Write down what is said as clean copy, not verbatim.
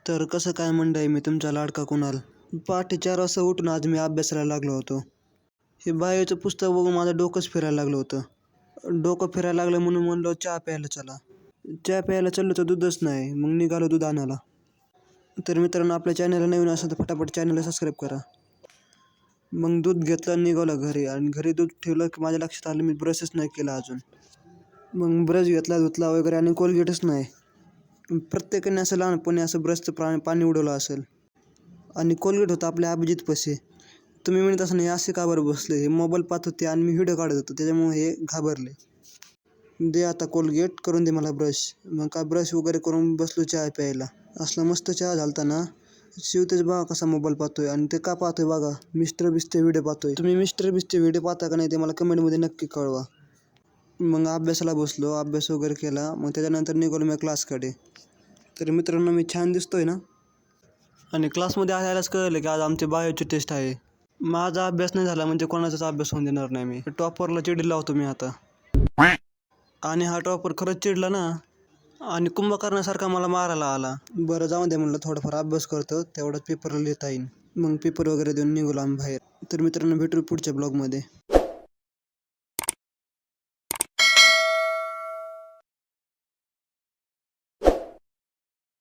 तर कसं काय मंडळी, मी तुमचा लाडका कुणाल. पहाटे 4 वाजता उठून आज मी अभ्यासाला लागलो होतो. हे बायोचं पुस्तक बघून माझं डोकंच फिरायला लागलं होतं. डोकं फिरायला लागलं म्हणून म्हणलो चहा प्यायला चला. चहा प्यायला चाललो तर दूधच नाही. मग निघालो दूध आणायला. तर मित्रांनो, आपल्या चॅनलला नवीन असेल तर फटाफट चॅनलला सबस्क्राईब करा. मग दूध घेतलं आणि निघालो घरी. आणि घरी दूध ठेवलं की माझ्या लक्षात आलं मी ब्रशच नाही केला अजून. मग ब्रश घेतला, धुतला वगैरे आणि कोलगेटच नाही. प्रत्येकाने असं लहानपणी असं ब्रशचं पाणी उडवलं असेल. आणि कोलगेट होतं आपल्या अभिजितपाशी. तुम्ही म्हणत असं नाही असे का बरं बसले, हे मोबाईल पाहत होते आणि मी व्हिडिओ काढत होतो त्याच्यामुळे हे घाबरले. दे आता कोलगेट, करून दे मला ब्रश. मग काय ब्रश वगैरे करून बसलो चहा प्यायला. असला मस्त चहा झालता ना. शिवतेच बघा कसा मोबाईल पाहतोय आणि ते का पाहतोय बघा, मिस्टर बीस्टचे व्हिडिओ पाहतोय. तुम्ही मिस्टर बीस्टचे व्हिडिओ पाहता का नाही ते मला कमेंटमध्ये नक्की कळवा. मग अभ्यासाला बसलो, अभ्यास वगैरे केला. मग त्याच्यानंतर निघालो मी क्लासकडे. तर मित्रांनो, मी छान दिसतोय ना. आणि क्लासमध्ये आल्यालाच कळलं की आज आमची बायोची टेस्ट आहे. माझा अभ्यास नाही झाला म्हणजे कोणाचाच अभ्यास होऊन देणार नाही मी. टॉपरला चिडी लावतो मी आता. आणि हा टॉपर खरंच चिडला ना. आणि कुंभकर्णासारखा मला मारायला आला. बरं जाऊ दे म्हणलं, थोडाफार अभ्यास करतो तेवढाच पेपरला लिहिता येईल. मग पेपर वगैरे देऊन निघालो आम्ही बाहेर. तर मित्रांनो, भेटू पुढच्या ब्लॉगमध्ये.